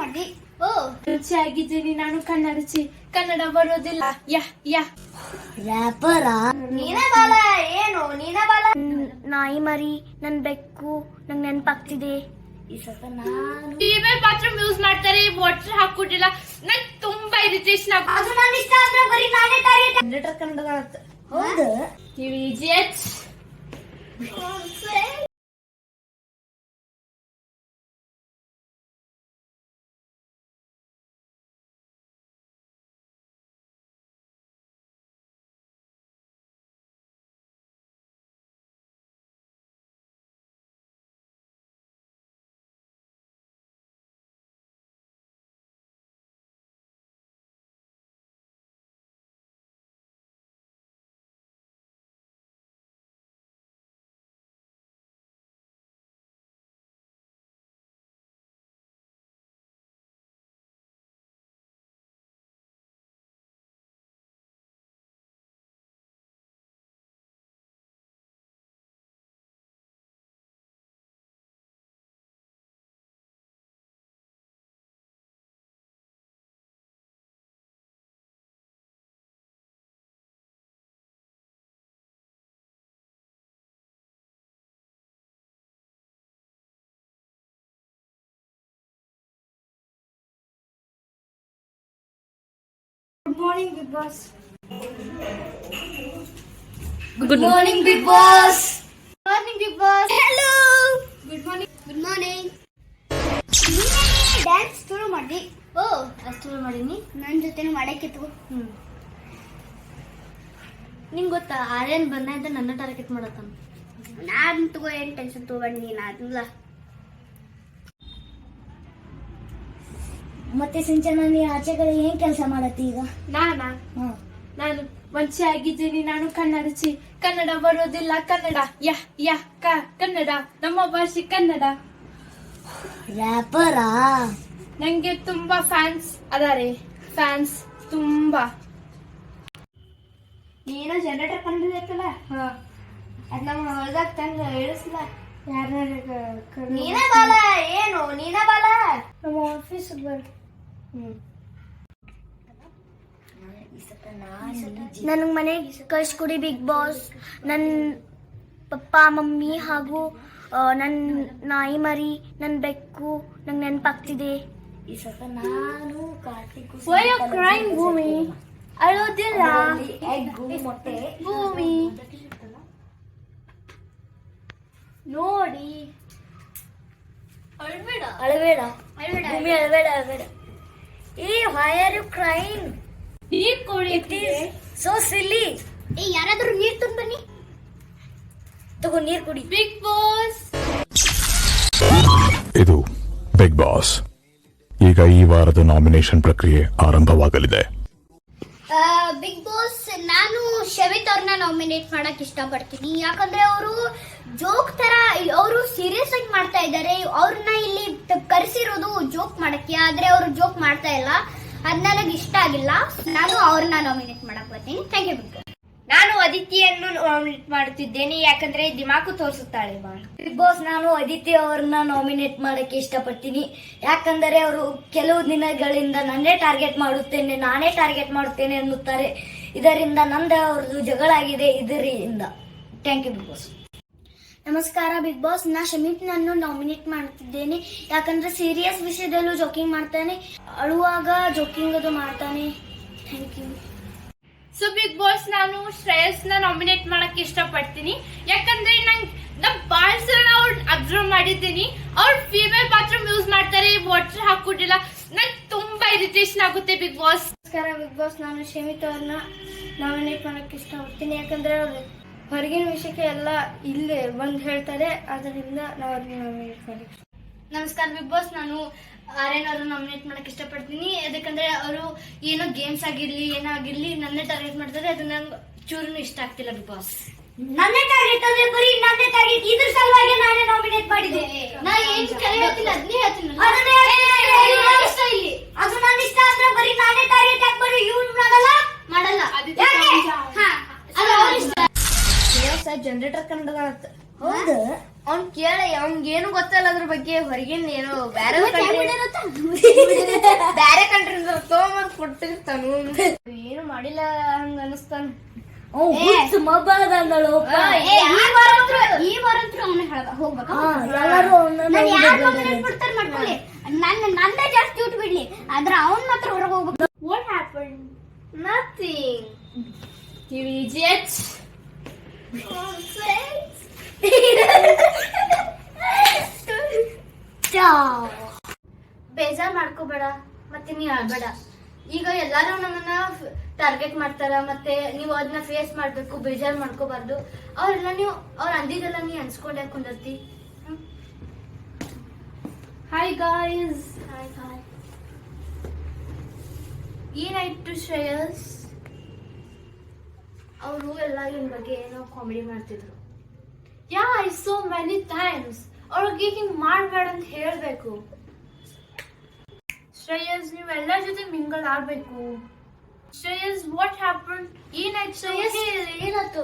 ಮಾಡ್ದಿ? ಓ, ರುಚಿಯಾಗಿದ್ದೀನಿ ನಾನು ಕನ್ನಡಚಿ. ಕನ್ನಡ ಬರೋದಿಲ್ಲ. ಯಾ ಯಾ ರ್ಯಾಪರ ನೀನೇ ಬಾಲ. ಏನು ನೀನೇ ಬಾಲ? ನಾಯಿ ಮರಿ, ನನ್ ಬೆಕ್ಕು ನಂಗೆ ನೆನಪಾಗ್ತಿದೆ. ಈ ಸತ ನಾನು ಫೀಮೇಲ್ ಬಾತ್ರೂಮ್ ಯೂಸ್ ಮಾಡ್ತಾರೆ, ವಾಟರ್ ಹಾಕೊಟ್ಟಿಲ್ಲ. ನಂಗೆ ತುಂಬಾ ಇರಿಟೇಷನ್ ಅದು ನನ್ನ ಇಷ್ಟ ಆದ್ರೆ ಬರೀ ನಾನೇ ಟಾರ್ಗೆಟ್. ಜನರೇಟರ್ ಕನ್ನಡ. ಹೌದು, You idiot. Good morning Big Boss. Good morning Big Boss. morning, Big Boss. Hello, Good morning. Good morning. Dance ಶುರು ಮಾಡ್ದಿ? ಓ, ಅಷ್ಟು ಮಾಡೀನಿ. ನನ್ನ ಜೊತೆನೂ ಮಾಡಕ್ಕಿತ್ತು. ನಿಂಗೆ ಗೊತ್ತಾ, ಆರ್ಯನ್ ಬನ್ನ ಇದ್ದ ನನ್ನ ಟಾರ್ಗೆಟ್ ಮಾಡತ್ತಾನ. ನಾನು ತಗೋ, ಏನ್ ಟೆನ್ಷನ್ ತಗೊಂಡು ನೀನು ಅದಲ್ಲ. ಮತ್ತೆ ಸಿಂಚನ, ನೀ ಆಚೆ ಕಡೆ ಏನ್ ಕೆಲಸ ಮಾಡತ್ತಿ ಈಗ? ನಾನು ವಂಚೆ ಆಗಿದ್ದೀನಿ ನಾನು ಕನ್ನಡಚಿ. ಕನ್ನಡ ಬರೋದಿಲ್ಲ. ಕನ್ನಡ ಯಾ ಯಾ ಕನ್ನಡ ನಮ್ಮ ಭಾಷೆ ಕನ್ನಡ. ರ್ಯಾಪರ ನಂಗೆ ತುಂಬಾ ಫ್ಯಾನ್ಸ್ ಅದಾರೆ. ಫ್ಯಾನ್ಸ್ ತುಂಬಾ. ನೀನು ಜನರೇಟರ್ ಕಂಡಿದ್ದಲ್ಲ, ಅದ್ ನಮ್ಮ ಹೊಲ್ದಾಗ ತಂದು ಇಳಿಸ್ಲ. ನೀನೇ ಬಾಲ. ಏನು ನೀನೇ ಬಾಲ? ನಮ್ಮ ಆಫೀಸ್ ಬರ್. ನನಗೆ ಮನೆಗೆ ಕಳ್ಸ್ಕೊಡಿ ಬಿಗ್ ಬಾಸ್. ನನ್ನ ಪಪ್ಪ ಮಮ್ಮಿ ಹಾಗೂ ನನ್ನ ನಾಯಿ ಮರಿ, ನನ್ನ ಬೆಕ್ಕು ನಂಗೆ ನೆನಪಾಗ್ತಿದೆ. ಈ ಸತ ನಾನು ಕಾರ್ತಿಕ್. Why you crying, ಭೂಮಿ? ಅಳೋದಿಲ್ಲ. ಎಗ್ಗು ಮೊಟ್ಟೆ ಭೂಮಿ ನೋಡಿ. ಅಳ್ಬೇಡ. ಅಳಬೇಡ ಅಳ್ಬೇಡ. ಭೂಮಿ, ಅಳಬೇಡ ಅಳಬೇಡ. ಏ, why are you crying? ನೀರ್ ಕೊಡಿ. It is so silly. ಏ, ಯಾರಾದ್ರೂ ನೀರ್ ತಂದ್ ಬನ್ನಿ. ತಗೋ, ನೀರ್ ಕುಡಿ. Big Boss. ಇದು ಬಿಗ್ ಬಾಸ್. ಈಗ ಈ ವಾರದ ನಾಮಿನೇಷನ್ ಪ್ರಕ್ರಿಯೆ ಆರಂಭವಾಗಲಿದೆ. ಬಿಗ್ ಬಾಸ್, ನಾನು ಶಮಿತ್ ಅವ್ರನ್ನ ನಾಮಿನೇಟ್ ಮಾಡಕ್ ಇಷ್ಟಪಡ್ತೀನಿ. ಯಾಕಂದ್ರೆ ಅವರು ಜೋಕ್ ತರ, ಅವರು ಸೀರಿಯಸ್ ಆಗಿ ಮಾಡ್ತಾ ಇದ್ದಾರೆ. ಅವ್ರನ್ನ ಇಲ್ಲಿ ಕರೆಸಿರೋದು ಜೋಕ್ ಮಾಡಕ್ಕೆ, ಆದ್ರೆ ಅವರು ಜೋಕ್ ಮಾಡ್ತಾ ಇಲ್ಲ. ಅದ್ ನನಗೆ ಇಷ್ಟ ಆಗಿಲ್ಲ. ನಾನು ಅವ್ರನ್ನ ನಾಮಿನೇಟ್ ಮಾಡಕ್ ಬರ್ತೀನಿ. Thank you Big Boss. ನಾನು ಅದಿತಿಯನ್ನು ನಾಮಿನೇಟ್ ಮಾಡುತ್ತಿದ್ದೇನೆ, ಯಾಕಂದ್ರೆ ದಿಮಾಕು ತೋರಿಸುತ್ತಾಳೆ ಬಹಳ. ಬಿಗ್ ಬಾಸ್, ನಾನು ಅದಿತಿ ಅವ್ರನ್ನ ನಾಮಿನೇಟ್ ಮಾಡಕ್ಕೆ ಇಷ್ಟಪಡ್ತೀನಿ. ಯಾಕಂದರೆ ಅವರು ಕೆಲವು ದಿನಗಳಿಂದ ನಾನೇ ಟಾರ್ಗೆಟ್ ಮಾಡುತ್ತೇನೆ ಅನ್ನುತ್ತಾರೆ. ಇದರಿಂದ ನಂದು ಅವ್ರದ್ದು ಜಗಳ ಆಗಿದೆ. ಇದರಿಂದ ಥ್ಯಾಂಕ್ ಯು ಬಿಗ್ ಬಾಸ್. ನಮಸ್ಕಾರ ಬಿಗ್ ಬಾಸ್, ನಾ ಶಮಿತ್ ನನ್ನ ನಾಮಿನೇಟ್ ಮಾಡುತ್ತಿದ್ದೇನೆ. ಯಾಕಂದ್ರೆ ಸೀರಿಯಸ್ ವಿಷಯದಲ್ಲೂ ಜೋಕಿಂಗ್ ಮಾಡ್ತಾನೆ, ಅಳುವಾಗ ಜೋಕಿಂಗ್ ಅದು ಮಾಡ್ತಾನೆ. Thank you. So Big Boss, ನಾನು ಶ್ರೇಯಸ್ನ ನಾಮಿನೇಟ್ ಮಾಡಕ್ ಇಷ್ಟಪಡ್ತೀನಿ. ಯಾಕಂದ್ರೆ ನಮ್ ಬಾಳ ಸಲ ಅವ್ರು ಅಬ್ಸರ್ವ್ ಮಾಡಿದ್ದೀನಿ, ಅವ್ರು ಫೀಮೇಲ್ ಬಾತ್ರೂಮ್ ಯೂಸ್ ಮಾಡ್ತಾರೆ, ವಾಟರ್ ಹಾಕೊಟ್ಟಿಲ್ಲ. ನಂಗೆ ತುಂಬಾ ಇರಿಟೇಷನ್ ಆಗುತ್ತೆ ಬಿಗ್ ಬಾಸ್. ನಮಸ್ಕಾರ ಬಿಗ್ ಬಾಸ್, ನಾನು ಶಮಿತ್ ಅವ್ರನ್ನ ನಾಮಿನೇಟ್ ಮಾಡಕ್ ಇಷ್ಟಪಡ್ತೀನಿ. ಯಾಕಂದ್ರೆ ಅವ್ರು ಹೊರಗಿನ ವಿಷಯಕ್ಕೆ ಎಲ್ಲ ಇಲ್ಲೇ ಬಂದು ಹೇಳ್ತಾರೆ. ಅದರಿಂದ ನಾವು ಅವ್ರನ್ನ ನಾಮಿನೇಟ್ ಮಾಡಿ. ನಮಸ್ಕಾರ ಬಿಗ್ ಬಾಸ್, ನಾನು ಆರ್ಯನ್ ಅವ್ರನ್ನ ನಾಮಿನೇಟ್ ಮಾಡಕ್ ಇಷ್ಟಪಡ್ತೀನಿ. ಯಾಕಂದ್ರೆ ಅವರು ಏನೋ ಗೇಮ್ಸ್ ಆಗಿರ್ಲಿ ಏನಾಗಿರ್ಲಿ ನನ್ನೇ ಟಾರ್ಗೆಟ್ ಮಾಡ್ತಾರೆ. ಅದು ನಂಗೆ ಚೂರು ಇಷ್ಟ ಆಗ್ತಿಲ್ಲ ಬಿಗ್ ಬಾಸ್. ನನ್ನೇ ಟಾರ್ಗೆಟ್ ಅಂದ್ರೆ ಬರೀ ನನ್ನೇ ಟಾರ್ಗೆಟ್. ಇದ್ರ ಸಲುವಾಗಿ ನಾನೇ ನಾಮಿನೇಟ್ ಮಾಡಿದೆ. ನಾ ಏನ್ ಹೇಳ್ತಿಲ್ಲ ಅದನ್ನೇ ಹೇಳ್ತೀನಿ. ಇಲ್ಲಿ ಅದು ನನ್ನ ಇಷ್ಟ ಆದ್ರೆ ಬರೀ ನಾನೇ ಟಾರ್ಗೆಟ್ ಹಾಕ್ಬಾರ್ದು. ಇವ್ನು ಮಾಡಲ್ಲ. ಜನರೇಟರ್ ಕನ್ನಡ. ಹೌದು, ಅವ್ನ್ ಕೇಳ, ಅವ್ನ್ಗೇನು ಗೊತ್ತಲ್ಲ ಅದ್ರ ಬಗ್ಗೆ. ಹೊರಗಿನ ಏನೋ ಬೇರೆ ಬಿಟ್ಟಿರ್ತಾನು ಏನು ಮಾಡಿಲ್ಲ ಹಂಗ ಅನಿಸ್ತಾನ ಮಬ್ಬ ಅಂದಳು ಈ ವಾರ ಅವನ ಹೇಳ್ದ ಹೋಗ್ಬೇಕು ಎಲ್ಲರೂ ಬಿಡ್ತಾರ ಮಾಡ್ಕೊಳ್ಳಿ ನಂದೇ ಜಾಸ್ತಿ ಊಟ ಬಿಡ್ಲಿ ಆದ್ರ ಅವನ್ ಮಾತ್ರ ಹೊರಗೆ ಹೋಗ್ಬೇಕು. What happened? Nothing. You idiot. ಬೇಜಾರ್ ಮಾಡ್ಕೋಬೇಡ ಮತ್ತೆ ನೀ ಅಳ್ಬೇಡ. ಈಗ ಎಲ್ಲಾರು ನಮ್ಮನ್ನ ಟಾರ್ಗೆಟ್ ಮಾಡ್ತಾರ ಮತ್ತೆ ನೀವು ಅದನ್ನ ಫೇಸ್ ಮಾಡ್ಬೇಕು, ಬೇಜಾರ್ ಮಾಡ್ಕೋಬಾರ್ದು. ಅವ್ರೆಲ್ಲ ನೀವು ಅವ್ರ ಅಂದಿದ್ದೆಲ್ಲ ನೀ ಅನ್ಸ್ಕೊಂಡೆ ಕುಂದಿರ್ತಿ. Hi guys. ಏನಾಯ್ತು ಶ್ರೇಯಸ್? ಅವರು ಎಲ್ಲ ಇನ್ ಬಗ್ಗೆ ಏನೋ ಕಾಮಿಡಿ ಮಾಡ್ತಿದ್ರು. Yeah I so many times ಅವ್ರಿಗೆ ಹಿಂಗ್ ಮಾಡ್ಬೇಡ ಅಂತ ಹೇಳ್ಬೇಕು. ಶ್ರೇಯಸ್ ನೀವ್ ಎಲ್ಲರ ಜೊತೆ ಮಿಂಗಲ್ ಆಗ್ಬೇಕು. Shreyas what happen? ಏನಾಯ್ತು ಶ್ರೇಯಸ್? ಏನಾಯ್ತು?